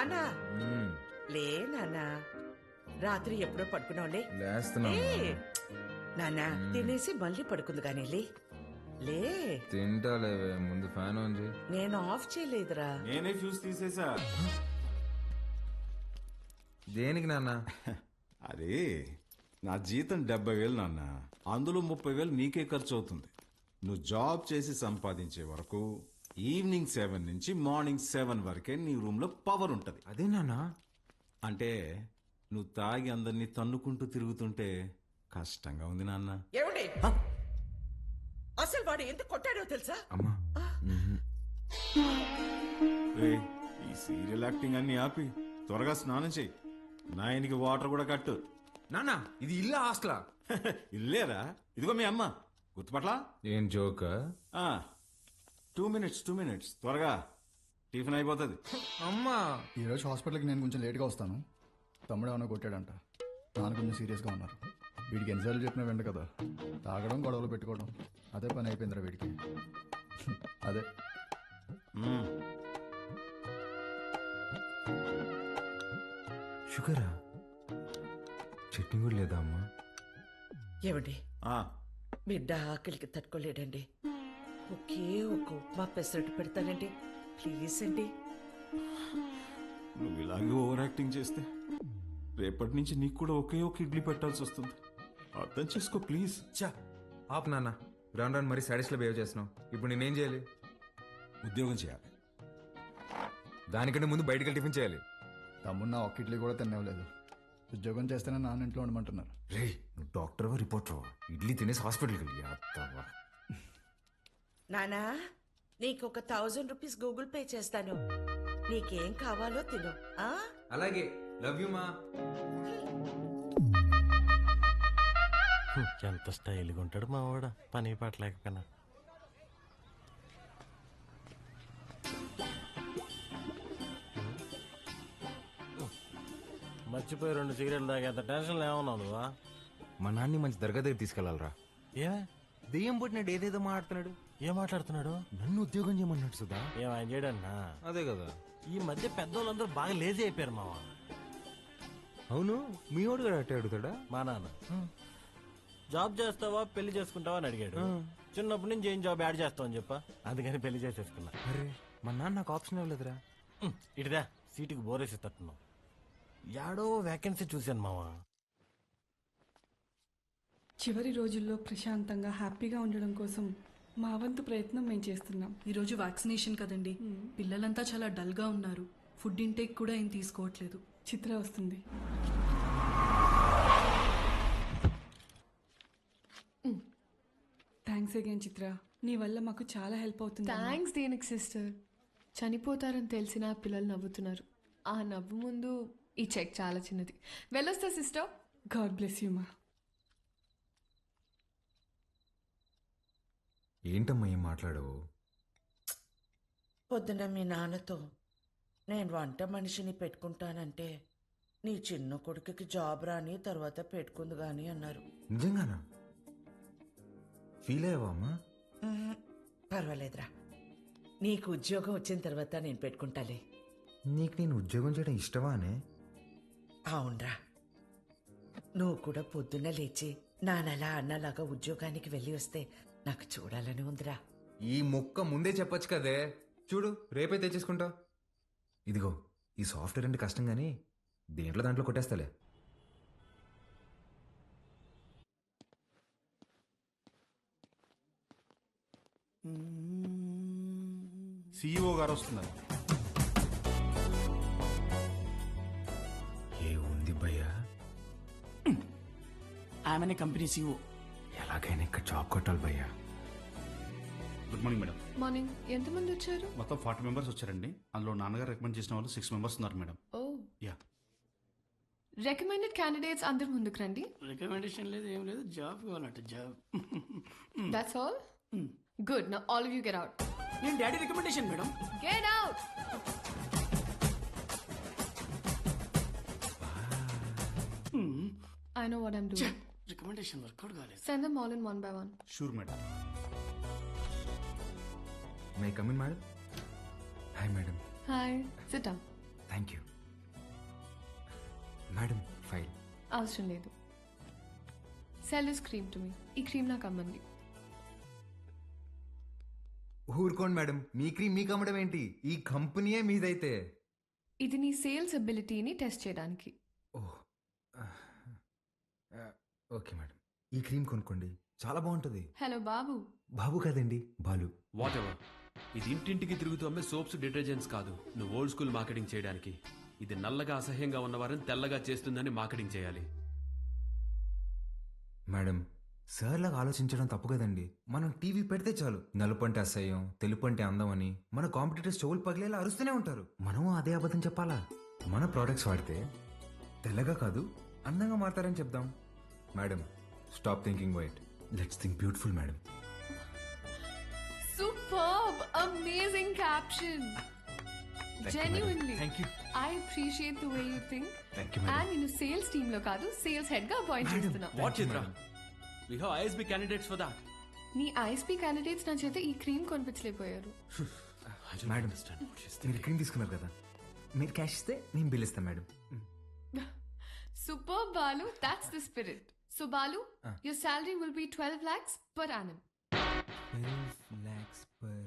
నానా లే నానా, రాత్రి ఎప్పుడో పడుకున్నావులే. లేస్తున్నా నానా తినేసి మళ్ళీ పడుకుంది కానీ లే లే. తింటాలేవే, ముందు ఫ్యాన్ ఆన్ చేయి. నేను ఆఫ్ చేయలేదురా. నేనే ఫ్యూజ్ తీసేసా. దేనికి నాన్న? అదే నా జీతం 70,000 నాన్న, అందులో 30,000 నీకే ఖర్చు అవుతుంది. నువ్వు జాబ్ చేసి సంపాదించే వరకు ఈవినింగ్ 7 నుంచి మార్నింగ్ 7 వరకే నీ రూమ్ లో పవర్ ఉంటది. అదే నాన్న. అంటే నువ్వు తాగి అందరినీ తన్నుకుంటూ తిరుగుతుంటే కష్టంగా ఉంది నాన్న. ఏమండి, అసలు వాడు ఎందుకు కొట్టాడో తెలుసా? అమ్మా రేయ్, ఈ సీరియల్ యాక్టింగ్ అన్ని ఆపి త్వరగా స్నానం చెయ్యి. నాయనికి వాటర్ కూడా కట్టు. నాన్న, ఇది ఇల్లా హాస్టలా? ఇల్లేరా, ఇదిగో మీ అమ్మ. గుర్తుపట్లా? ఏం జోక్? 2 minutes త్వరగా టిఫిన్ అయిపోతుంది. అమ్మా, ఈరోజు హాస్పిటల్కి నేను కొంచెం లేట్గా వస్తాను. తమ్ముడు ఏమైనా కొట్టాడంట, నాన్న కొంచెం సీరియస్గా ఉన్నారు. వీడికి ఎన్నిసార్లు చెప్పినా వెంట కదా, తాగడం గొడవలు పెట్టుకోవడం అదే పని అయిపోయిందిరా వీడికి. అదే షుగరా? చట్నీ కూడా లేదా అమ్మా? ఏమండి, ఆ, బిడ్డ ఆకలికి తట్టుకోలేడండి. ఒకే ఒక ఉప్మా పెసరట్టు పెడతానండి, ప్లీజ్ అండి. నువ్వు ఇలాగే ఓవర్ యాక్టింగ్ చేస్తే రేపటి నుంచి నీకు కూడా ఒకే ఒక ఇడ్లీ పెట్టాల్సి వస్తుంది. అర్థం చేసుకో ప్లీజ్. చా ఆప్ నాన్న, రాను రాను మరీ సాడీస్లో బిహేవ్ చేస్తున్నావు. ఇప్పుడు నేనేం చేయాలి? ఉద్యోగం చేయాలి. దానికంటే ముందు బయటకి టిఫిన్ చేయాలి. తమ్ముడు నా ఒక్క ఇడ్లీ కూడా తినవలేదు. ఉద్యోగం చేస్తేనే నాన్న ఇంట్లో ఉండమంటున్నారు. రే, నువ్వు డాక్టర్వా రిపోర్టర్వా? ఇడ్లీ తినేసి హాస్పిటల్కి వెళ్ళి అత్తవా. నానా, నీకు ఒక 1000 రూపీస్ గూగుల్ పే చేస్తాను. నీకేం కావాలో తిను. అలాగే, లవ్ యూ మా. ఎంత స్టైల్గా ఉంటాడు మా వాడ, పని పాట లేకపోయినా. మర్చిపోయి 2 సిగరెట్లు తాగేంత టెన్షన్ ఏమన్నావు నువ్వా? మా నాన్ని మంచి దర్గా దగ్గర తీసుకెళ్లాలరా. ఏమే దెయ్యం పుట్టినాడు, ఏదేదో మాట్లాడుతున్నాడు. ఏం మాట్లాడుతున్నాడు? నన్ను ఉద్యోగం చేయమన్నాడు సుధా. ఏం ఆయన చేయడన్నా? అదే కదా. ఈ మధ్య పెద్దోళ్ళందరూ బాగా లేజీ అయిపోయారు మావా. అవును, మీ వాడు కూడా అట్టే అడుగుతాడా? మా నాన్న జాబ్ చేస్తావా పెళ్లి చేసుకుంటావా అని అడిగాడు. చిన్నప్పటి నుంచి ఏం జాబ్ యాడ్ చేస్తావు అని చెప్పా, అందుకని పెళ్లి చేసేసుకున్నా. అరే, మా నాన్న నాకు ఆప్షన్ ఇవ్వలేదురా. ఇటుదా సీటుకి బోరేసి తట్టున్నావు. యాడో వేకెన్సీ చూశాను మావా. చివరి రోజుల్లో ప్రశాంతంగా హ్యాపీగా ఉండడం కోసం మా వంతు ప్రయత్నం మేము చేస్తున్నాం. ఈరోజు వ్యాక్సినేషన్ కదండి, పిల్లలంతా చాలా డల్గా ఉన్నారు. ఫుడ్ ఇంటేక్ కూడా ఏం తీసుకోవట్లేదు. చిత్ర వస్తుంది. థ్యాంక్స్ అగైన్ చిత్ర, నీ వల్ల మాకు చాలా హెల్ప్ అవుతుంది. థ్యాంక్స్ దేనికి సిస్టర్. చనిపోతారని తెలిసిన పిల్లలు నవ్వుతున్నారు. ఆ నవ్వు ముందు ఈ చెక్ చాలా చిన్నది. వెళ్ళొస్తా సిస్టర్. గాడ్ బ్లెస్ యూ మా. ఏంటమ్మా ఏం మాట్లాడవు? పొద్దున మీ నాన్నతో నేను వంట మనిషిని పెట్టుకుంటానంటే నీ చిన్న కొడుకుకి జాబ్ రాని తర్వాత పెట్టుకుంది గాని అన్నారు. నిజంగానా? ఫీల్ అయ్యావా అమ్మా? పర్వాలేదురా, నీకు ఉద్యోగం వచ్చిన తర్వాత నేను పెట్టుకుంటాలే. నీకు నేను ఉద్యోగం చేయడం ఇష్టమా అనే? అవునరా, నువ్వు కూడా పొద్దున్న లేచి నానలా అన్నలాగా ఉద్యోగానికి వెళ్ళి వస్తే నాకు చూడాలని ఉందిరా. ఈ మొక్క ముందే చెప్పొచ్చు కదే. చూడు, రేపే తెచ్చేసుకుంటా. ఇదిగో, ఈ సాఫ్ట్వేర్ అంటే కష్టం కానీ దేంట్లో దాంట్లో కొట్టేస్తాలే. సిఇఓ గారు వస్తున్నారు. ఏ ఉంది భయ్యా? ఆమెనే కంపెనీ సీఓ. ఎలాగైనా ఇక్కడ జాబ్ కొట్టాలి భయ్యా. Good morning madam. మార్నింగ్. ఎంతమంది వచ్చారు? మొత్తం 40 మెంబర్స్ వచ్చారండి. అందులో నాన్నగారు రికమెండ్ చేసిన వాళ్ళు 6 మెంబర్స్ ఉన్నారు madam. Oh, yeah. Recommended candidates అందరు ముందుకు రండి. రికమెండేషన్ లేదు, ఏం లేదు, జాబ్ కావాలంటే job. That's all. Good. Now all of you get out. నేను daddy recommendation madam. Get out. I know what I'm doing. Recommendation work out కాలేదు. Send them all in one by one. Sure madam. May come in madam? Hi madam. Hi. Sit down. Thank you. Madam file. అవసరం లేదు. Sell this cream to me. ఈ cream నాకు అమ్మంది. ఊరుకోండి madam, మీ cream మీకు అమ్మడం ఏంటి? ఈ కంపెనీయే మీదైతే. ఇది నీ సేల్స్ అబిలిటీని టెస్ట్ చేయడానికి. ఓహ్ ఓకే మేడం, ఈ క్రీమ్ కొనుక్కోండి, చాలా బాగుంటుంది. హలో బాబు. బాబు కాదండి, బాలు. What ever. ఇది ఇంటింటికి తిరుగుతూ అమ్మే సోప్స్, డిటర్జెంట్స్ కాదు. నువ్వు ఓల్డ్ స్కూల్ మార్కెటింగ్ చేయడానికి. ఇది నల్లగా అసహ్యంగా ఉన్నవారిని తెల్లగా చేస్తుందని మార్కెటింగ్ చేయాలి. మేడం, సార్ లాగా ఆలోచించడం తప్పు కదండి. మనం టీవీ పెడితే చాలు నలుపు అంటే అసహ్యం, తెలుపు అంటే అందం అని మన కాంపిటీటర్స్ చెవులు పగిలేలా అరుస్తూనే ఉంటారు. మనం అదే అబద్ధం చెప్పాలా? మన ప్రోడక్ట్స్ వాడితే తెల్లగా కాదు అందంగా మారతారని చెప్దాం. Madam, stop thinking white, let's think beautiful madam. Superb! Amazing caption! Genuinely. Thank you. I appreciate the way you think. Thank you, madam. And నేను సేల్స్ టీమ్ లో కాదు, సేల్స్ హెడ్ గా అపాయింట్ చేస్తున్నా. What Chitra? We have ISB candidates for that. నీ ISP candidates నా చేత ఈ cream కొనిపించలేకపోయారు. మేడం, మీరు క్రీమ్ తీసుకున్నారు కదా, మీరు క్యాష్ ఇస్తే నేను బిల్ ఇస్తాను madam. Superb, Balu. That's the spirit. So Balu, your salary will be 12 lakhs per annum. 12 lakhs per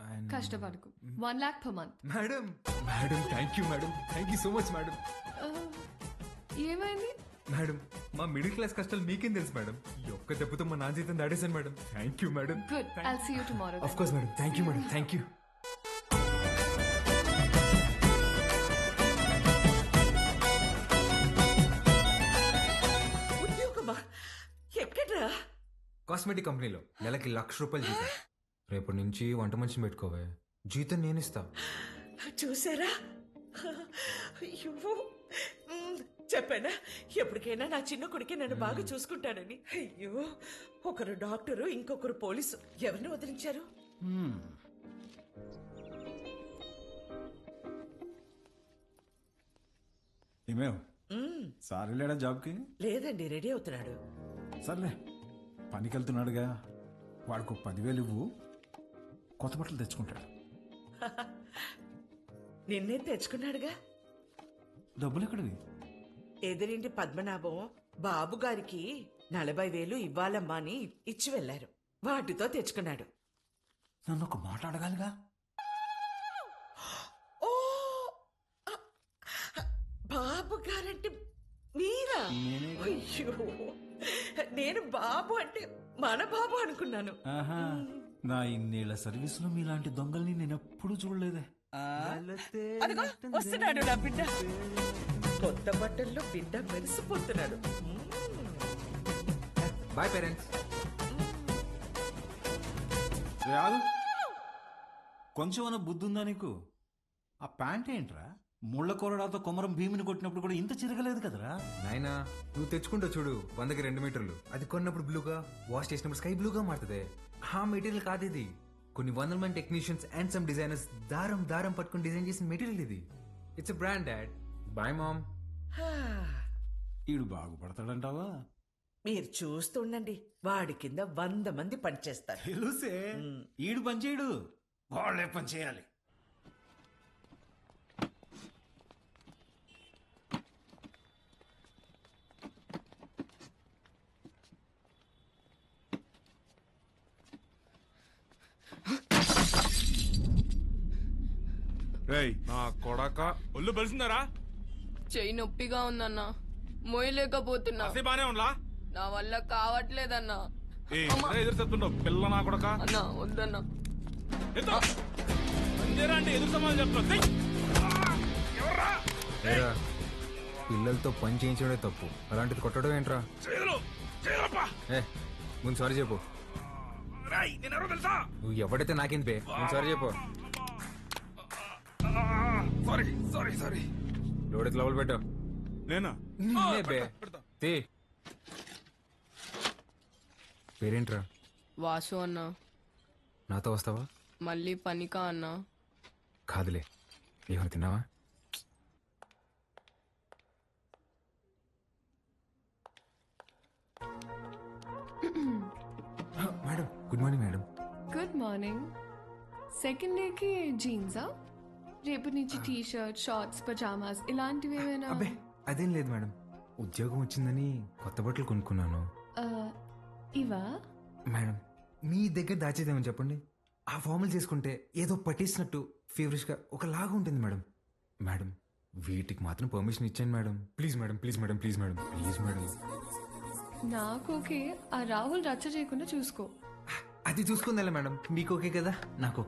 annum. కష్టపడకు. 1 lakh per month. Madam, madam thank you madam, thank you so much madam. ఏమైంది? Madam, మా middle class కష్టాలు మీకేం తెలుసు madam. ఈ ఒక్క దెబ్బతో మా నాన్న జీతం దాడేశాను madam. Thank you madam. Good. I'll see you tomorrow. Of course madam, thank you madam, thank you. ఉద్యోగమా? ఎక్కడ్రా? కాస్మెటిక్ కంపెనీలో నెలకి 1,00,000 రూపాయలు జీతం. రేపటి నుంచి వంట మనిషిని పెట్టుకోవే, జీతం నేను ఇస్తా. చూసారా? అయ్యో, చెప్పానా ఎప్పటికైనా నా చిన్న కొడుకే నన్ను బాగా చూసుకుంటానని. అయ్యో, ఒకరు డాక్టరు, ఇంకొకరు పోలీసు. ఎవరిని వదిలించారు? ఏమేవ్ సార్ వెళ్ళాడా జాబ్కి? లేదండి, రెడీ అవుతున్నాడు. సర్లే, పనికి వెళ్తున్నాడుగా, వాడికి 10,000 ఇవ్వు, కొత్త బట్టలు తెచ్చుకుంటాడు. నిన్నే తెచ్చుకున్నాడుగా. డబ్బులు ఎక్కడివి? ఎదురింటి పద్మనాభం బాబు గారికి 40,000 ఇవ్వాలమ్మా అని ఇచ్చి వెళ్లారు. వాటితో తెచ్చుకున్నాడు. నన్ను ఒక మాట అడగాలిగా. ఓ, బాబు గారంటే మీరా? అయ్యో, నేను బాబు అంటే మన బాబు అనుకున్నాను. ఆహా, నా ఇన్నేళ్ల సర్వీస్ లో మీలాంటి దొంగల్ని నేను ఎప్పుడు చూడలేదే. అదిగో వస్తున్నాడు నా బిడ్డ. కొత్త బట్టల్లో బిడ్డ మెరిసిపోతున్నాడు. Boy parents. కొంచెం అన్న బుద్ధి ఉందా నీకు? ఆ ప్యాంట్ ఏంట్రా? ముళ్ళ కొరడాతో కొమరం భీమిని కొట్టినప్పుడు కూడా ఇంత చిరగలేదు కదరా. నాయనా, నువ్వు తెచ్చుకుంటావు చూడు 100కి 2 మీటర్లు. అది కొన్నప్పుడు బ్లూగా, వాష్ చేసినప్పుడు స్కై బ్లూగా మారుతుంది. ఆ మెటీరియల్ కాదు ఇది. కొన్ని 100 మంది టెక్నీషియన్స్ అండ్ సమ్ డిజైనర్స్ దారం దారం పట్టుకుని డిజైన్ చేసిన మెటీరియల్ ఇది. It's a brand dad. Bye mom. ఈడు బాగుపడతాడంటావా? మీరు చూస్తుండండి, వాడి కింద 100 మంది పనిచేస్తారు. తెలుసే, ఈడు పని చేయడు, వాళ్ళే పని చేయాలి. నా కొడక ఒళ్ళు బలిసిందరా? చెయ్యి నొప్పిగా ఉందన్నా, మోయలేకపోతున్నా. బానే ఉందా? నా వల్ల కావట్లేదన్నా. ఎదురు చెప్తుండవు పిల్ల నా కొడక. అన్నా వద్దన్నా. ఎదురు సమాధానం చెప్తా. పిల్లలతో పని చేయించడే తప్పు, అలాంటిది కొట్టడం ఏంట్రా? ఏ, ముందు సారీ చెప్పు. నువ్వు ఎవడైతే నాకేం పే, ముందు సారీ చెప్పు. సారీ లోడెత్తి లోపల పెట్టావు. నేనా? పేరేంట్రా? వాసు అన్నా. నాతో వస్తావా? మళ్ళీ పనికా అన్నా? కాదులే, ఏమైనా తిన్నావా? Madam, good morning madam. Good morning. Second డేకి జీన్సా? రేపటి నుంచి టీ షర్ట్, షార్ట్స్, పజామాస్ ఇలాంటివి ఏమైనా? అబ్బే అదేం లేదు మేడం, ఉద్యోగం వచ్చిందని కొత్త బట్టలు కొనుక్కున్నాను. ఆ, ఇవా? మేడం మీ దగ్గర దాచేదేమని చెప్పండి. ఆ ఫార్మల్ చేసుకుంటే ఏదో పట్టేసినట్టు ఫీవరిష్గా ఒకలాగా ఉంటుంది మేడం. మేడం వీటికి మాత్రం పర్మిషన్ ఇచ్చాను madam. Please madam, please madam, please madam, please madam. నాకు ఓకే, ఆ రాహుల్ రచ్చ చేయకుండా చూసుకో. అది చూసుకుందా మేడం, మీకు ఓకే కదా, నాకు ఓకే.